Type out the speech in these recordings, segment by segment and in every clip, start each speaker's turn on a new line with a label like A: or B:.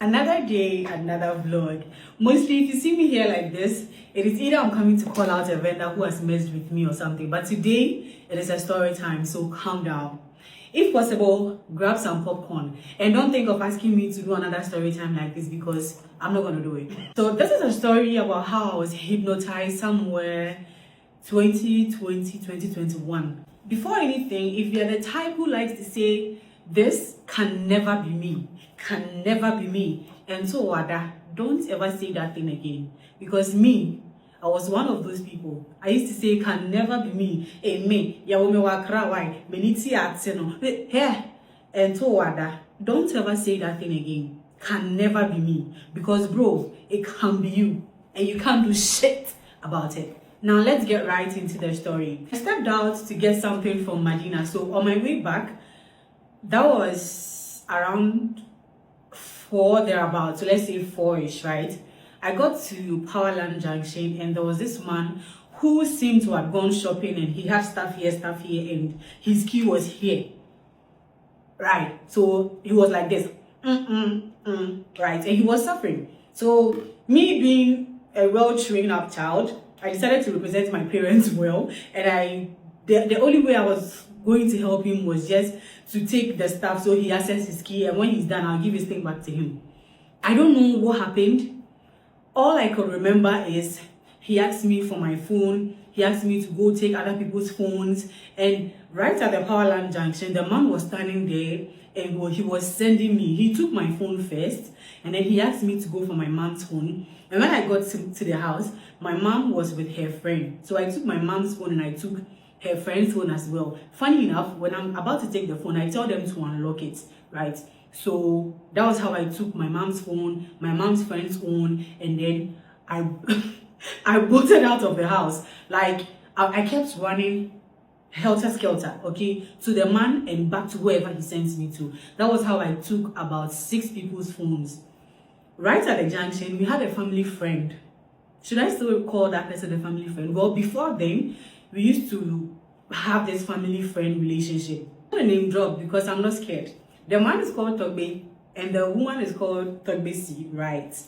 A: Another day, another vlog. Mostly, if you see me here like this, it is either I'm coming to call out a vendor who has messed with me or something. But today, it is a story time, so calm down. If possible, grab some popcorn. And don't think of asking me to do another story time like this because I'm not going to do it. So this is a story about how I was hypnotized somewhere 2020, 2021. Before anything, if you're the type who likes to say, this can never be me, and so Wada, don't ever say that thing again. Because me, I was one of those people. I used to say, can never be me, and me, yawome wakra wai, meniti atseno, here, and so Wada, don't ever say that thing again. Can never be me. Because bro, it can be you, and you can't do shit about it. Now let's get right into the story. I stepped out to get something from Medina. So on my way back, that was around 4 thereabouts. So let's say 4-ish, right? I got to Powerland Junction and there was this man who seemed to have gone shopping and he had stuff here, and his key was here. Right. So he was like this. Right. And he was suffering. So me being a well-trained up child, I decided to represent my parents well, and the only way I was going to help him was just to take the stuff so he accesses his key, and when he's done, I'll give his thing back to him. I don't know what happened. All I could remember is he asked me for my phone, he asked me to go take other people's phones, and right at the Powerland Junction, the man was standing there and he was sending me. He took my phone first, and then he asked me to go for my mom's phone. And when I got to the house, my mom was with her friend. So I took my mom's phone and I took her friend's phone as well. Funny enough, when I'm about to take the phone, I tell them to unlock it, right? So that was how I took my mom's phone, my mom's friend's phone, and then I I bolted out of the house. Like, I kept running helter-skelter, okay, to the man and back to wherever he sent me to. That was how I took about 6 people's phones. Right at the junction, we had a family friend. Should I still call that person a family friend? Well, before then, we used to have this family friend relationship. I'm not a name drop because I'm not scared. The man is called Togbe and the woman is called Togbesi, right?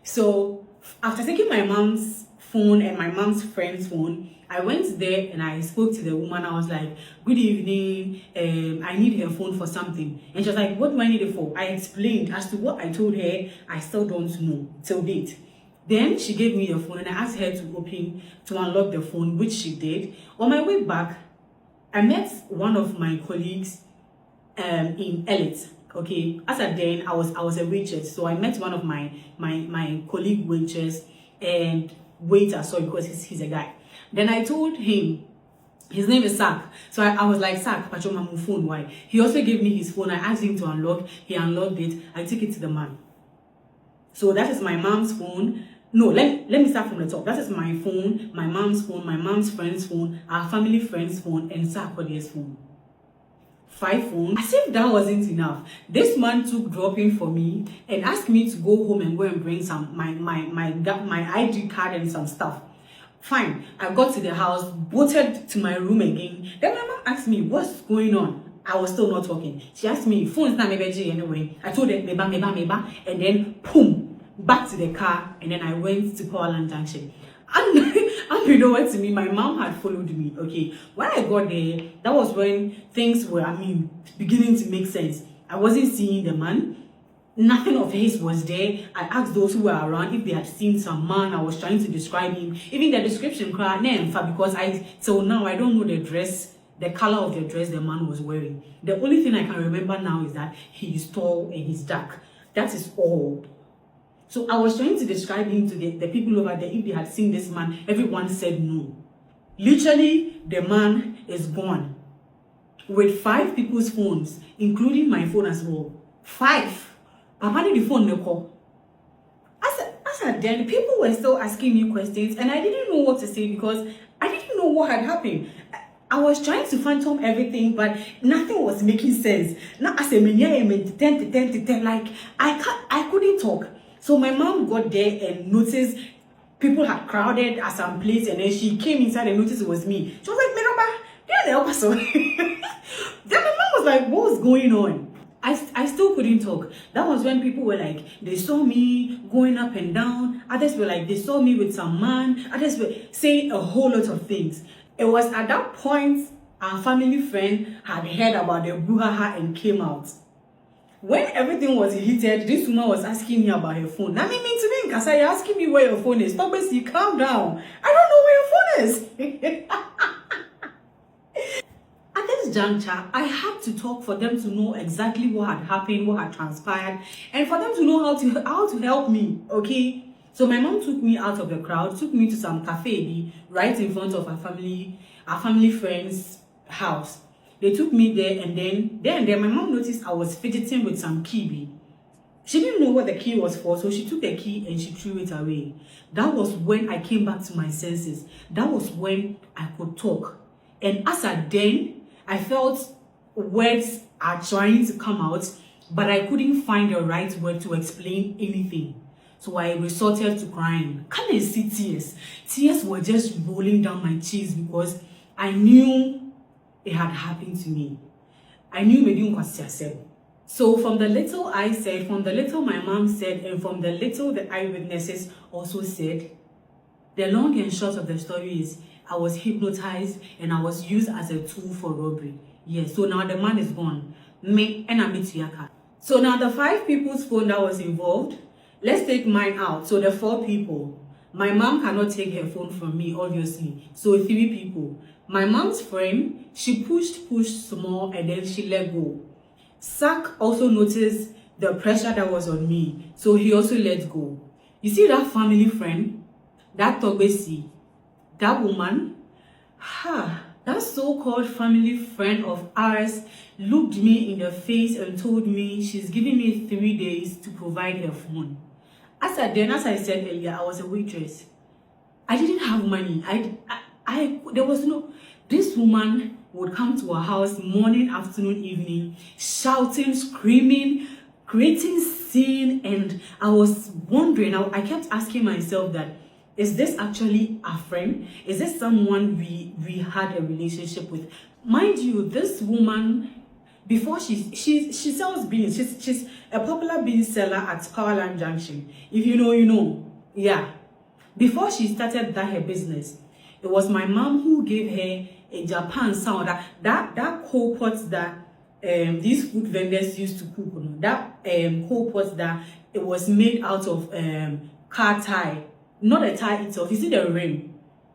A: So after taking my mom's phone and my mom's friend's phone, I went there and I spoke to the woman. I was like, good evening, I need her phone for something. And she was like, what do I need it for? I explained as to what I told her. I still don't know till date. Then she gave me the phone and I asked her to unlock the phone, which she did. On my way back, I met one of my colleagues in Elite. Okay, as at then I was a waitress, so I met one of my colleague waitress and waiter, sorry, because he's a guy. Then I told him, his name is Sak. So I was like, Sak, Pachoma my phone, why? He also gave me his phone. I asked him to unlock. He unlocked it. I took it to the man. So that is my mom's phone. No, let me start from the top. That is my phone, my mom's friend's phone, our family friend's phone, and Sarkodie's phone. 5 phones. As if that wasn't enough, this man took dropping for me and asked me to go home and go and bring some my ID card and some stuff. Fine, I got to the house, bolted to my room again. Then my mom asked me, what's going on? I was still not talking. She asked me, phone's not maybe anyway. I told her, meba, and then boom, back to the car, and then I went to Powerland Junction. And you know what to me, my mom had followed me, okay? When I got there, that was when things were, beginning to make sense. I wasn't seeing the man. Nothing of his was there. I asked those who were around if they had seen some man. I was trying to describe him. Even the description, because till now, I don't know the color of the dress the man was wearing. The only thing I can remember now is that he is tall and he's dark. That is all. So I was trying to describe him to the people over there. If they had seen this man, everyone said no. Literally, the man is gone. With 5 people's phones, including my phone as well. 5. Papa need the phone no call. As at then, people were still asking me questions and I didn't know what to say because I didn't know what had happened. I was trying to phantom everything, but nothing was making sense. Now as a ten, like I couldn't talk. So my mom got there and noticed people had crowded at some place, and then she came inside and noticed it was me. She was like, Meroba, they're the opposite. Then my mom was like, what was going on? I still couldn't talk. That was when people were like, they saw me going up and down. Others were like, they saw me with some man. Others were saying a whole lot of things. It was at that point our family friend had heard about the brouhaha and came out. When everything was heated, this woman was asking me about her phone. That mean to me, Kasa, you're asking me where your phone is. Stop basically, calm down. I don't know where your phone is. At this juncture, I had to talk for them to know exactly what had happened, what had transpired, and for them to know how to help me, okay? So my mom took me out of the crowd, took me to some cafe right in front of our family friend's house. They took me there, and then my mom noticed I was fidgeting with some key. She didn't know what the key was for, so she took the key and she threw it away. That was when I came back to my senses. That was when I could talk. And as at then, I felt words are trying to come out, but I couldn't find the right word to explain anything. So I resorted to crying. Can't you see tears? Tears were just rolling down my cheeks because I knew it had happened to me. I knew Medium was. So from the little I said, from the little my mom said, and from the little the eyewitnesses also said, the long and short of the story is I was hypnotized and I was used as a tool for robbery. Yes, so now the man is gone. Me and Amitiaka. So now the 5 people's phone that was involved, let's take mine out. So the 4 people. My mom cannot take her phone from me, obviously. So 3 people. My mom's friend, she pushed small and then she let go. Sak also noticed the pressure that was on me. So he also let go. You see that family friend, that Togbesi, that woman, that so-called family friend of ours looked me in the face and told me she's giving me 3 days to provide her phone. As I said earlier, I was a waitress. I didn't have money. There was no. This woman would come to our house morning, afternoon, evening, shouting, screaming, creating scene, and I was wondering. I kept asking myself that, is this actually a friend? Is this someone we had a relationship with? Mind you, this woman, before she sells beans. She's a popular bean seller at Powerline Junction. If you know, you know. Yeah. Before she started her business, it was my mom who gave her a Japan sound. That coal pot that these food vendors used to cook. That coal pot that it was made out of car tie. Not a tie itself. You see the rim?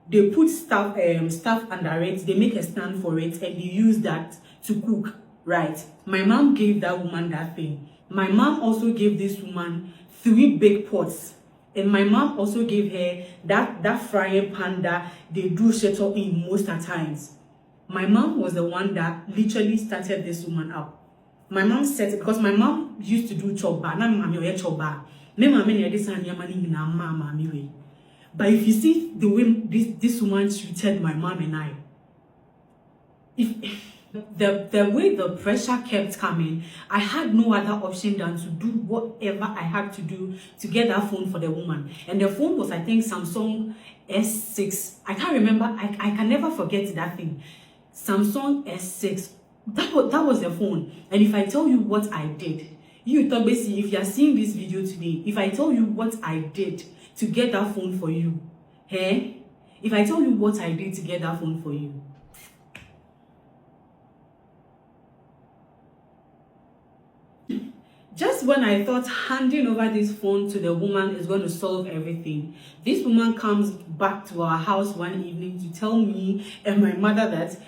A: They put stuff under it. They make a stand for it, and they use that to cook. Right? My mom gave that woman that thing. My mom also gave this woman 3 big pots, and my mom also gave her that frying pan that they do shuttle in most of the times. My mom was the one that literally started this woman up. My mom said it because my mom used to do choba. Now mommy oye choba. But if you see the way this woman treated my mom and I, the way the pressure kept coming, I had no other option than to do whatever I had to do to get that phone for the woman. And the phone was, I think, Samsung S6. I can't remember. I can never forget that thing. Samsung S6. That was the phone. And if I tell you what I did, you thought basically, if you are seeing this video today, if I tell you what I did to get that phone for you, if I tell you what I did to get that phone for you, just when I thought handing over this phone to the woman is going to solve everything, this woman comes back to our house one evening to tell me and my mother that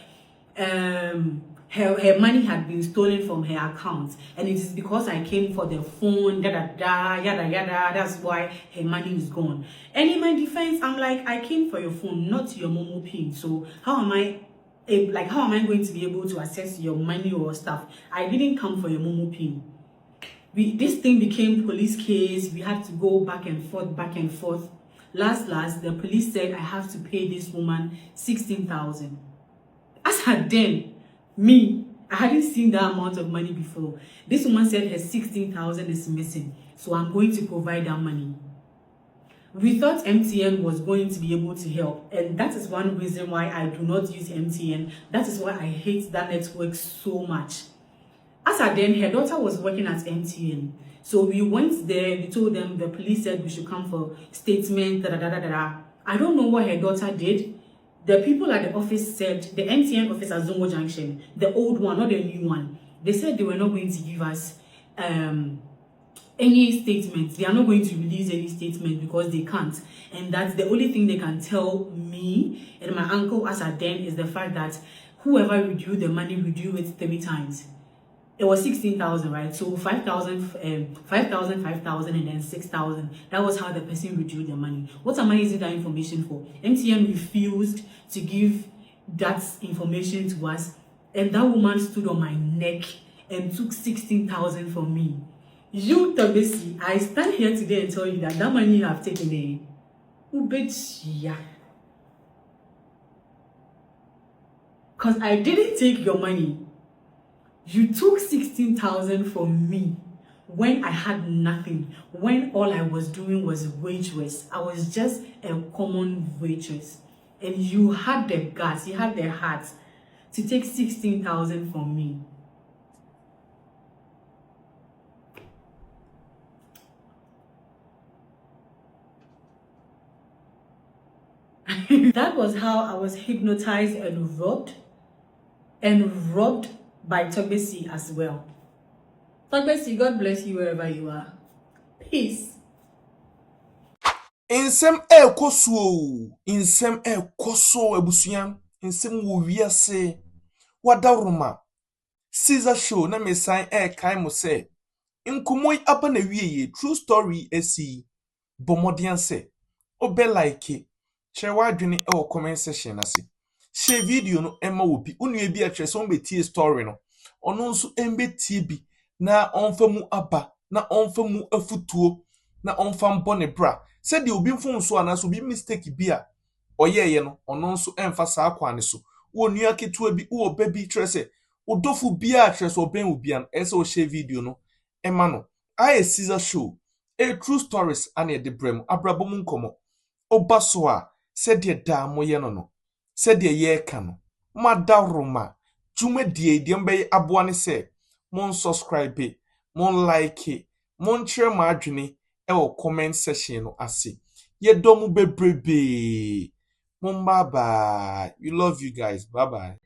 A: her money had been stolen from her account, and it is because I came for the phone, yada yada, that's why her money is gone. And in my defense, I'm like, I came for your phone, not your Momo pin. So how am I going to be able to access your money or stuff? I didn't come for your Momo pin. This thing became police case. We had to go back and forth. Last, the police said I have to pay this woman 16,000. As at then, I hadn't seen that amount of money before. This woman said her 16,000 is missing, so I'm going to provide that money. We thought MTN was going to be able to help, and that is one reason why I do not use MTN. That is why I hate that network so much. As at then, her daughter was working at MTN. So we went there, we told them, the police said we should come for statement, da da da da da. I don't know what her daughter did. The people at the office said, the MTN office at Zongo Junction, the old one, not the new one, they said they were not going to give us any statements. They are not going to release any statement because they can't. And that's the only thing they can tell me and my uncle as at then is the fact that whoever withdrew the money withdrew it 3 times. It was 16,000, right? So 5,000, 5,000, 5,000, and then 6,000. That was how the person withdrew the money. What am I using that information for? MTN refused to give that information to us, and that woman stood on my neck and took 16,000 from me. You, Tabesi, I stand here today and tell you that that money you have taken in. Yeah. Because I didn't take your money. You took 16,000 from me when I had nothing, when all I was doing was waitress. I was just a common waitress. And you had the guts, you had the heart to take 16,000 from me. That was how I was hypnotized and robbed by Togbesi as well. Togbesi, God bless you wherever you are. Peace.
B: Insem koso ebusuyan, insem wo wiase, wadaruma. Caesar show na mesan kai mo se. Nkumoy aba na wieye, true story esi. Bomodian se. Obe like share wadwene e wo comment section ase. Share video no emma obi. Unu ebi a twese on betie story no. Ono nso embetie bi na onfa mu aba, na onfa mu afutuo, na onfa mbone bra. Said the obi mfon so anaso bi mistake bi a oyeye no ono nso emfa saa kwane so. Wo nua ketua bi wo baby twese odofu bia a twese oben obi an ese o share video no emma no. I Caesar show. A true stories ane de brem abrabom nkomo. Oba so a said ye da moye no. Said ye ka no. Madaroma. Dwumadie de mbeye aboa ne se mon subscribe, mon like, mon share ma adwene e wo comment section no ase. Ye domu bebrebe. Mon bye bye. We love you guys. Bye bye.